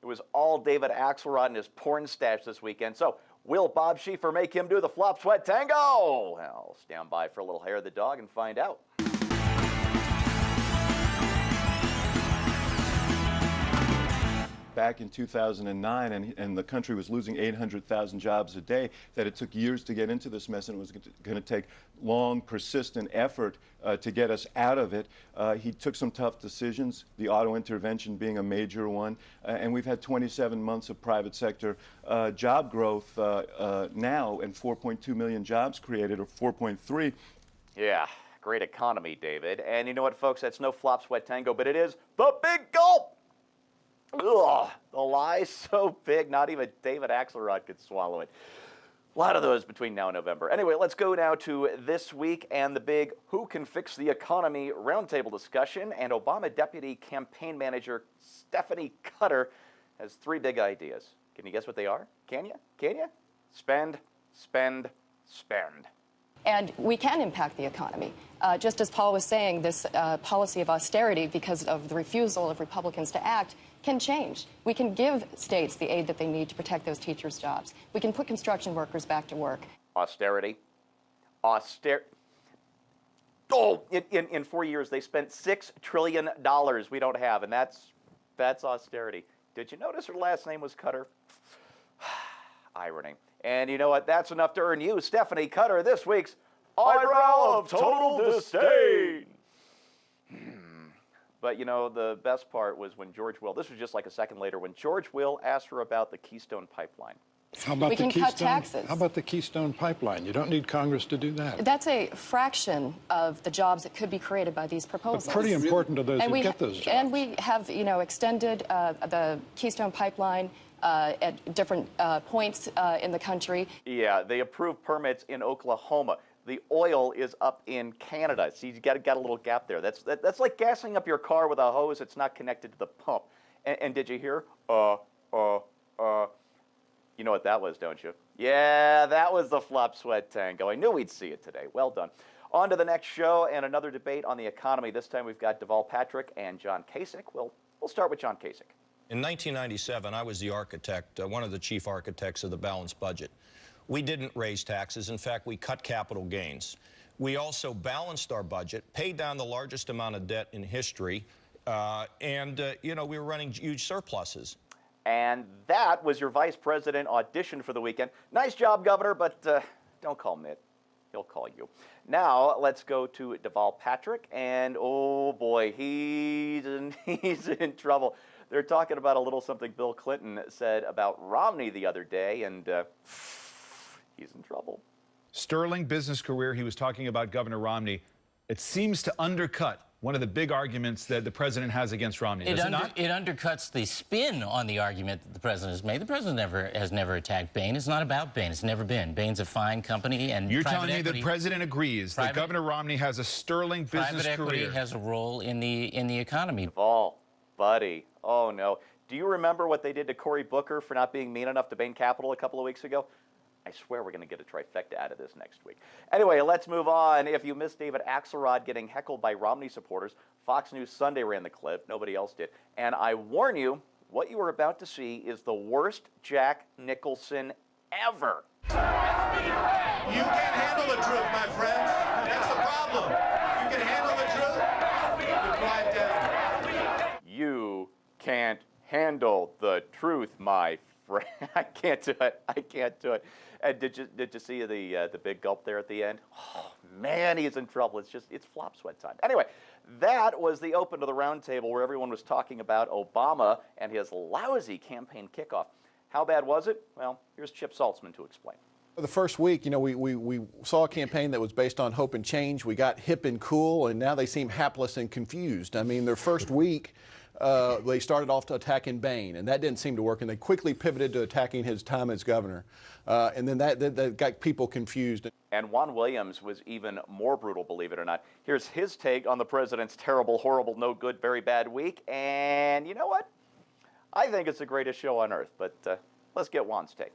It was all David Axelrod and his porn stash this weekend. So will Bob Schieffer make him do the flop sweat tango? Well, stand by for a little hair of the dog and find out. Back in 2009, and the country was losing 800,000 jobs a day, that it took years to get into this mess, and it was going to take long, persistent effort to get us out of it. He took some tough decisions, the auto intervention being a major one, and we've had 27 months of private sector job growth now, and 4.2 million jobs created, or 4.3. Yeah, great economy, David. And you know what, folks? That's no flop sweat tango, but it is the big gulp. Ugh, the lie's so big, not even David Axelrod could swallow it. A lot of those between now and November. Anyway, let's go now to this week and the big Who Can Fix the Economy roundtable discussion. And Obama Deputy Campaign Manager Stephanie Cutter has 3 big ideas. Can you guess what they are? Can you? Can you? Spend, spend, spend. And we can impact the economy. Just as Paul was saying, this policy of austerity, because of the refusal of Republicans to act, can change. We can give states the aid that they need to protect those teachers' jobs. We can put construction workers back to work. Austerity. In 4 years, they spent $6 trillion we don't have, and that's austerity. Did you notice her last name was Cutter? Irony. And you know what? That's enough to earn you, Stephanie Cutter, this week's Eyebrow of Total Disdain. But, you know, the best part was when George Will, this was just like a second later, when George Will asked her about the Keystone Pipeline. How about we can cut taxes. How about the Keystone Pipeline? You don't need Congress to do that. That's a fraction of the jobs that could be created by these proposals. But pretty important to those who get those jobs. And we have, you know, extended the Keystone Pipeline at different points in the country. Yeah, they approved permits in Oklahoma. The oil is up in Canada, so you got a little gap there. That's like gassing up your car with a hose that's not connected to the pump. And did you hear? You know what that was, don't you? Yeah, that was the flop sweat tango. I knew we'd see it today. Well done. On to the next show and another debate on the economy. This time we've got Deval Patrick and John Kasich. We'll start with John Kasich. In 1997, I was the architect, one of the chief architects of the balanced budget. We didn't raise taxes. In fact, we cut capital gains. We also balanced our budget, paid down the largest amount of debt in history, you know, we were running huge surpluses. And that was your vice president audition for the weekend. Nice job, Governor, but don't call Mitt. He'll call you. Now, let's go to Deval Patrick, and oh boy, he's in trouble. They're talking about a little something Bill Clinton said about Romney the other day, and he's in trouble. Sterling business career. He was talking about Governor Romney. It seems to undercut one of the big arguments that the president has against Romney. Does it not? It undercuts the spin on the argument that the president has made. The president has never attacked Bain. It's not about Bain. It's never been. Bain's a fine company, and you're telling me the president agrees that Governor Romney has a sterling business career. Private equity has a role in the economy. Deval, buddy, oh no. Do you remember what they did to Cory Booker for not being mean enough to Bain Capital a couple of weeks ago? I swear we're going to get a trifecta out of this next week. Anyway, let's move on. If you missed David Axelrod getting heckled by Romney supporters, Fox News Sunday ran the clip. Nobody else did. And I warn you, what you are about to see is the worst Jack Nicholson ever. You can't handle the truth, my friend. That's the problem. You can handle the truth, you quiet down. You can't handle the truth, my friend. I can't do it. I can't do it. And did you see the big gulp there at the end? Oh man, he's in trouble. It's flop sweat time. Anyway, that was the open to the round table where everyone was talking about Obama and his lousy campaign kickoff. How bad was it? Well, here's Chip Saltzman to explain. The first week, you know, we saw a campaign that was based on hope and change. We got hip and cool, and now they seem hapless and confused. I mean, their first week, they started off to attacking Bain, and that didn't seem to work, and they quickly pivoted to attacking his time as governor. And then that got people confused. And Juan Williams was even more brutal, believe it or not. Here's his take on the president's terrible, horrible, no good, very bad week. And you know what? I think it's the greatest show on earth, but let's get Juan's take.